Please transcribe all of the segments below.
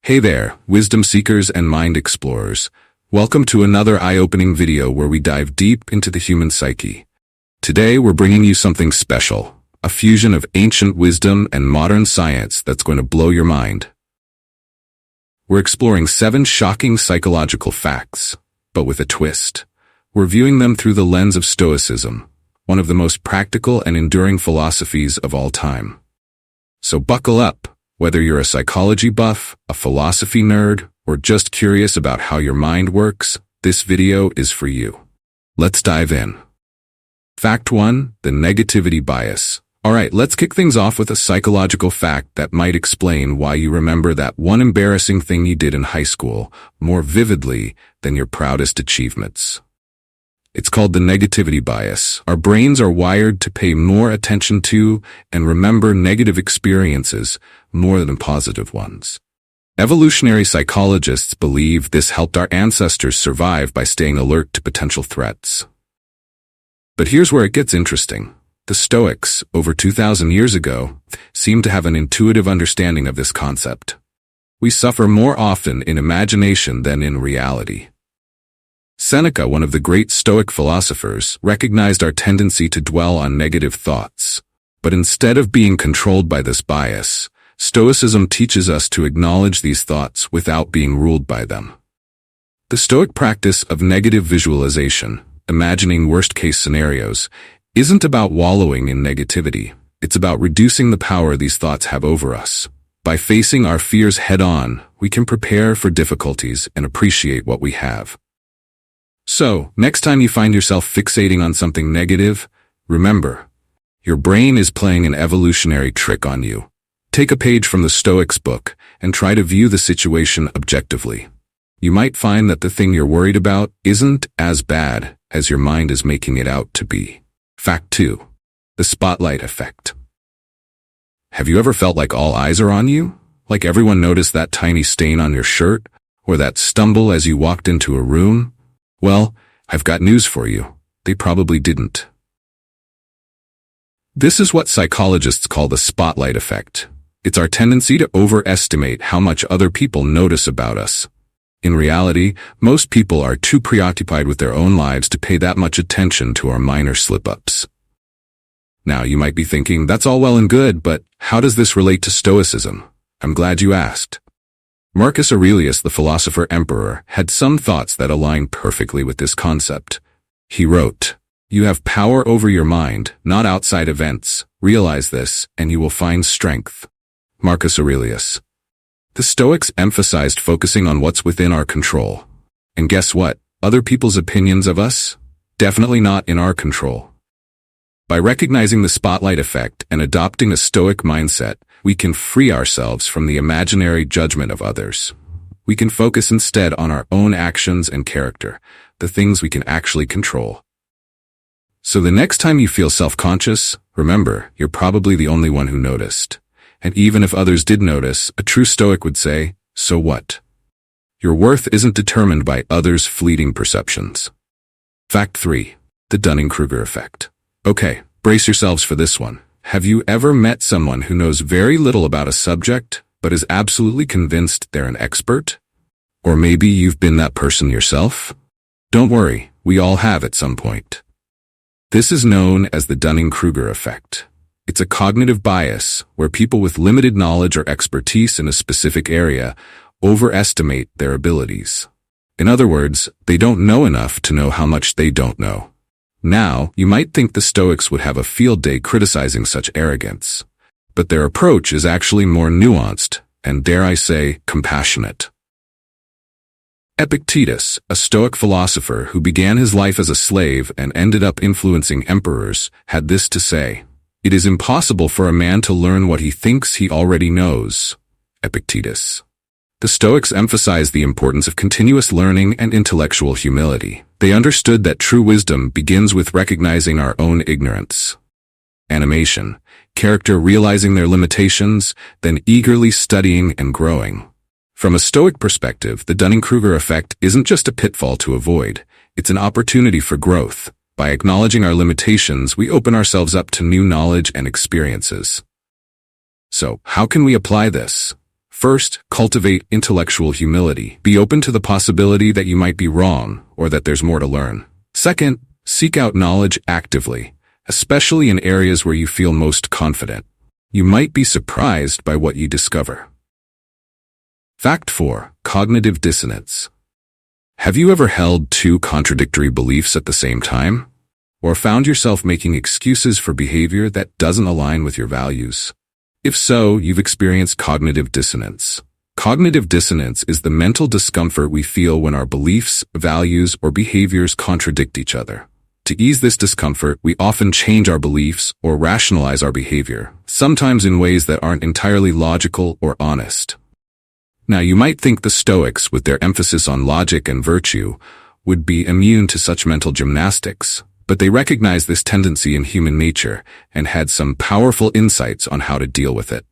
Hey there, wisdom seekers and mind explorers. Welcome to another eye-opening video where we dive deep into the human psyche. Today we're bringing you something special, a fusion of ancient wisdom and modern science that's going to blow your mind. We're exploring 7 shocking psychological facts, but with a twist. We're viewing them through the lens of Stoicism, one of the most practical and enduring philosophies of all time. So buckle up. Whether you're a psychology buff, a philosophy nerd, or just curious about how your mind works, this video is for you. Let's dive in. Fact 1, the negativity bias. Alright, let's kick things off with a psychological fact that might explain why you remember that one embarrassing thing you did in high school more vividly than your proudest achievements. It's called the negativity bias. Our brains are wired to pay more attention to and remember negative experiences more than positive ones. Evolutionary psychologists believe this helped our ancestors survive by staying alert to potential threats. But here's where it gets interesting. The Stoics, over 2,000 years ago, seemed to have an intuitive understanding of this concept. We suffer more often in imagination than in reality. Seneca, one of the great Stoic philosophers, recognized our tendency to dwell on negative thoughts. But instead of being controlled by this bias, Stoicism teaches us to acknowledge these thoughts without being ruled by them. The Stoic practice of negative visualization, imagining worst-case scenarios, isn't about wallowing in negativity. It's about reducing the power these thoughts have over us. By facing our fears head-on, we can prepare for difficulties and appreciate what we have. So, next time you find yourself fixating on something negative, remember, your brain is playing an evolutionary trick on you. Take a page from the Stoics' book and try to view the situation objectively. You might find that the thing you're worried about isn't as bad as your mind is making it out to be. Fact 2. The spotlight effect. Have you ever felt like all eyes are on you? Like everyone noticed that tiny stain on your shirt? Or that stumble as you walked into a room? Well, I've got news for you. They probably didn't. This is what psychologists call the spotlight effect. It's our tendency to overestimate how much other people notice about us. In reality, most people are too preoccupied with their own lives to pay that much attention to our minor slip-ups. Now, you might be thinking, that's all well and good, but how does this relate to Stoicism? I'm glad you asked. Marcus Aurelius, the philosopher-emperor, had some thoughts that align perfectly with this concept. He wrote, "You have power over your mind, not outside events. Realize this, and you will find strength." Marcus Aurelius. The Stoics emphasized focusing on what's within our control. And guess what? Other people's opinions of us? Definitely not in our control. By recognizing the spotlight effect and adopting a Stoic mindset, we can free ourselves from the imaginary judgment of others. We can focus instead on our own actions and character, the things we can actually control. So the next time you feel self-conscious, remember, you're probably the only one who noticed. And even if others did notice, a true Stoic would say, so what? Your worth isn't determined by others' fleeting perceptions. Fact 3. The Dunning-Kruger effect. Okay, brace yourselves for this one. Have you ever met someone who knows very little about a subject, but is absolutely convinced they're an expert? Or maybe you've been that person yourself? Don't worry, we all have at some point. This is known as the Dunning-Kruger effect. It's a cognitive bias where people with limited knowledge or expertise in a specific area overestimate their abilities. In other words, they don't know enough to know how much they don't know. Now, you might think the Stoics would have a field day criticizing such arrogance, but their approach is actually more nuanced and, dare I say, compassionate. Epictetus, a Stoic philosopher who began his life as a slave and ended up influencing emperors, had this to say, "It is impossible for a man to learn what he thinks he already knows." Epictetus. The Stoics emphasized the importance of continuous learning and intellectual humility. They understood that true wisdom begins with recognizing our own ignorance. Animation, character realizing their limitations, then eagerly studying and growing. From a Stoic perspective, the Dunning-Kruger effect isn't just a pitfall to avoid, it's an opportunity for growth. By acknowledging our limitations, we open ourselves up to new knowledge and experiences. So, how can we apply this? First, cultivate intellectual humility. Be open to the possibility that you might be wrong or that there's more to learn. Second, seek out knowledge actively, especially in areas where you feel most confident. You might be surprised by what you discover. Fact 4. Cognitive dissonance. Have you ever held two contradictory beliefs at the same time? Or found yourself making excuses for behavior that doesn't align with your values? If so, you've experienced cognitive dissonance. Cognitive dissonance is the mental discomfort we feel when our beliefs, values, or behaviors contradict each other. To ease this discomfort, we often change our beliefs or rationalize our behavior, sometimes in ways that aren't entirely logical or honest. Now, you might think the Stoics, with their emphasis on logic and virtue, would be immune to such mental gymnastics, but they recognized this tendency in human nature and had some powerful insights on how to deal with it.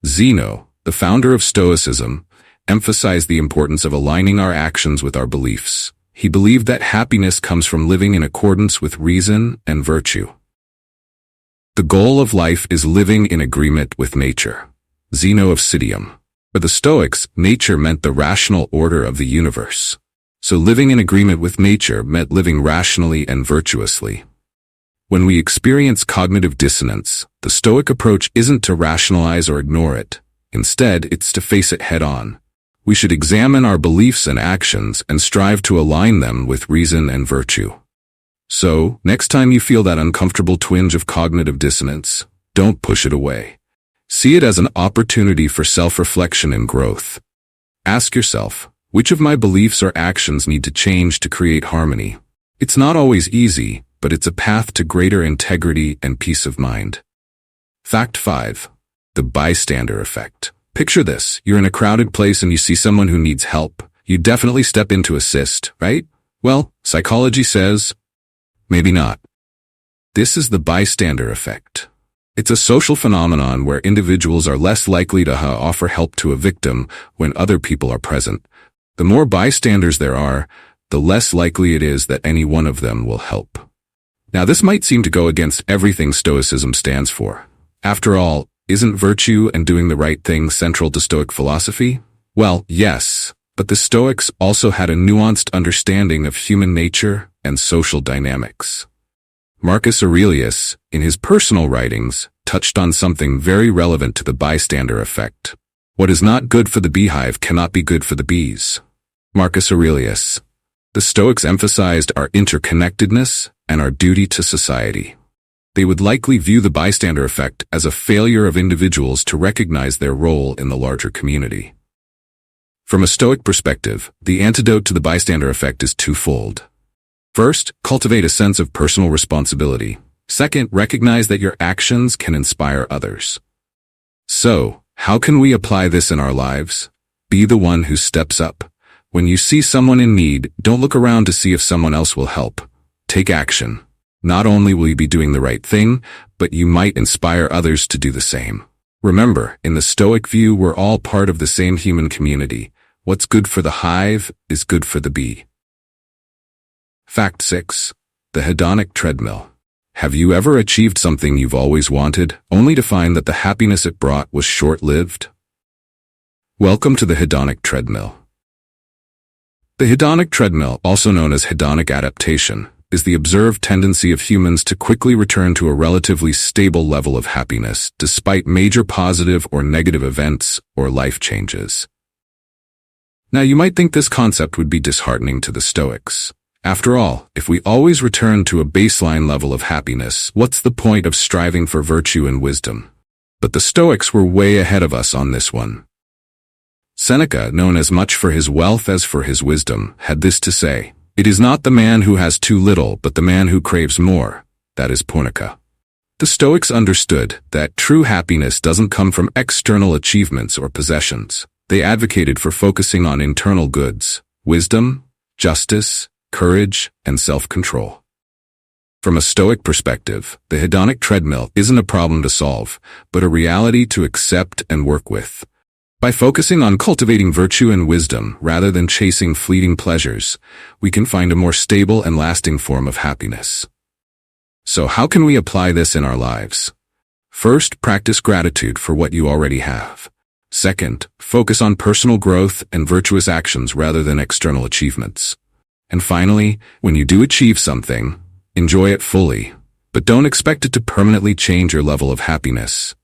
Zeno, the founder of Stoicism, emphasized the importance of aligning our actions with our beliefs. He believed that happiness comes from living in accordance with reason and virtue. The goal of life is living in agreement with nature. Zeno of Citium. For the Stoics, nature meant the rational order of the universe. So living in agreement with nature meant living rationally and virtuously. When we experience cognitive dissonance, the Stoic approach isn't to rationalize or ignore it. Instead, it's to face it head-on. We should examine our beliefs and actions and strive to align them with reason and virtue. So, next time you feel that uncomfortable twinge of cognitive dissonance, don't push it away. See it as an opportunity for self-reflection and growth. Ask yourself, which of my beliefs or actions need to change to create harmony? It's not always easy, but it's a path to greater integrity and peace of mind. Fact 5. The bystander effect. Picture this. You're in a crowded place and you see someone who needs help. You definitely step in to assist, right? Well, psychology says, maybe not. This is the bystander effect. It's a social phenomenon where individuals are less likely to offer help to a victim when other people are present. The more bystanders there are, the less likely it is that any one of them will help. Now, this might seem to go against everything Stoicism stands for. After all, isn't virtue and doing the right thing central to Stoic philosophy? Well, yes, but the Stoics also had a nuanced understanding of human nature and social dynamics. Marcus Aurelius, in his personal writings, touched on something very relevant to the bystander effect. What is not good for the beehive cannot be good for the bees. Marcus Aurelius. The Stoics emphasized our interconnectedness and our duty to society. They would likely view the bystander effect as a failure of individuals to recognize their role in the larger community. From a Stoic perspective, the antidote to the bystander effect is twofold. First, cultivate a sense of personal responsibility. Second, recognize that your actions can inspire others. So, how can we apply this in our lives? Be the one who steps up. When you see someone in need, don't look around to see if someone else will help. Take action. Not only will you be doing the right thing, but you might inspire others to do the same. Remember, in the Stoic view, we're all part of the same human community. What's good for the hive is good for the bee. Fact 6. The hedonic treadmill. Have you ever achieved something you've always wanted, only to find that the happiness it brought was short-lived? Welcome to the hedonic treadmill. The hedonic treadmill, also known as hedonic adaptation, is the observed tendency of humans to quickly return to a relatively stable level of happiness despite major positive or negative events or life changes. Now, you might think this concept would be disheartening to the Stoics. After all, if we always return to a baseline level of happiness, what's the point of striving for virtue and wisdom? But the Stoics were way ahead of us on this one. Seneca, known as much for his wealth as for his wisdom, had this to say: "It is not the man who has too little, but the man who craves more, that is pornica." The Stoics understood that true happiness doesn't come from external achievements or possessions. They advocated for focusing on internal goods, wisdom, justice, courage, and self-control. From a Stoic perspective, the hedonic treadmill isn't a problem to solve, but a reality to accept and work with. By focusing on cultivating virtue and wisdom rather than chasing fleeting pleasures, we can find a more stable and lasting form of happiness. So how can we apply this in our lives? First, practice gratitude for what you already have. Second, focus on personal growth and virtuous actions rather than external achievements. And finally, when you do achieve something, enjoy it fully, but don't expect it to permanently change your level of happiness.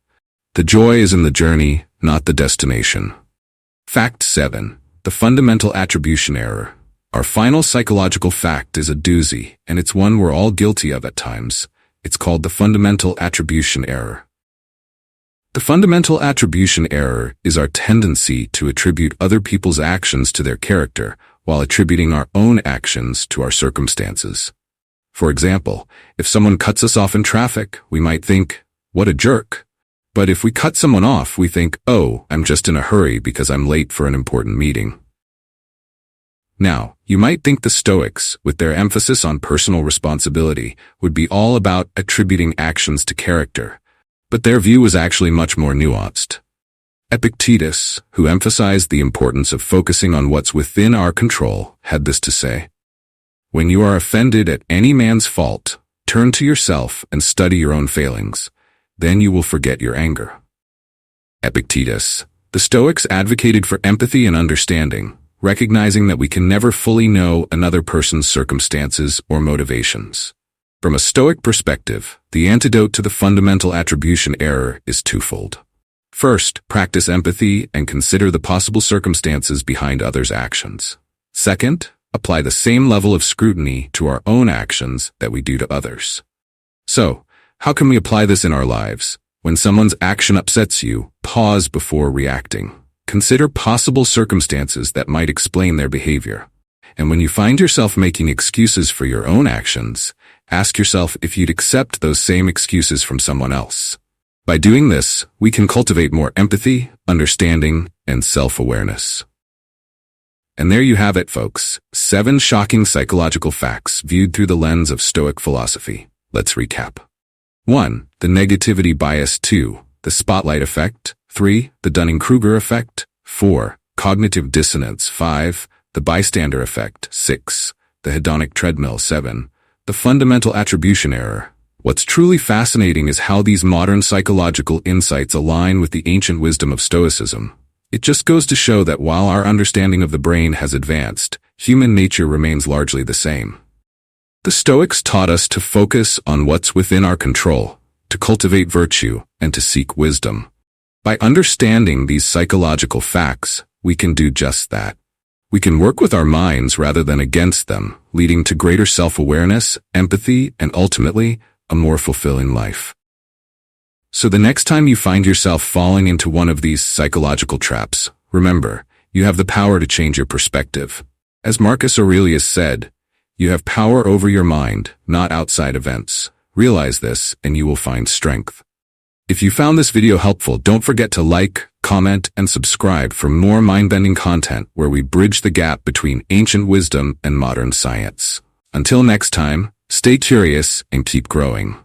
The joy is in the journey, not the destination. Fact 7. The fundamental attribution error. Our final psychological fact is a doozy, and it's one we're all guilty of at times. It's called the fundamental attribution error. The fundamental attribution error is our tendency to attribute other people's actions to their character, while attributing our own actions to our circumstances. For example, if someone cuts us off in traffic, we might think, "What a jerk." But if we cut someone off, we think, "Oh, I'm just in a hurry because I'm late for an important meeting." Now, you might think the Stoics, with their emphasis on personal responsibility, would be all about attributing actions to character, but their view was actually much more nuanced. Epictetus, who emphasized the importance of focusing on what's within our control, had this to say: "When you are offended at any man's fault, turn to yourself and study your own failings. Then you will forget your anger." Epictetus. The Stoics advocated for empathy and understanding, recognizing that we can never fully know another person's circumstances or motivations. From a Stoic perspective, the antidote to the fundamental attribution error is twofold. First, practice empathy and consider the possible circumstances behind others' actions. Second, apply the same level of scrutiny to our own actions that we do to others. So, how can we apply this in our lives? When someone's action upsets you, pause before reacting. Consider possible circumstances that might explain their behavior. And when you find yourself making excuses for your own actions, ask yourself if you'd accept those same excuses from someone else. By doing this, we can cultivate more empathy, understanding, and self-awareness. And there you have it, folks. 7 shocking psychological facts viewed through the lens of Stoic philosophy. Let's recap. 1. The negativity bias. 2. The spotlight effect. 3. The Dunning-Kruger effect. 4. Cognitive dissonance. 5. The bystander effect. 6. The hedonic treadmill. 7. The fundamental attribution error. What's truly fascinating is how these modern psychological insights align with the ancient wisdom of Stoicism. It just goes to show that while our understanding of the brain has advanced, human nature remains largely the same. The Stoics taught us to focus on what's within our control, to cultivate virtue, and to seek wisdom. By understanding these psychological facts, we can do just that. We can work with our minds rather than against them, leading to greater self-awareness, empathy, and ultimately, a more fulfilling life. So the next time you find yourself falling into one of these psychological traps, remember, you have the power to change your perspective. As Marcus Aurelius said, you have power over your mind, not outside events. Realize this, and you will find strength. If you found this video helpful, don't forget to like, comment, and subscribe for more mind-bending content where we bridge the gap between ancient wisdom and modern science. Until next time, stay curious and keep growing.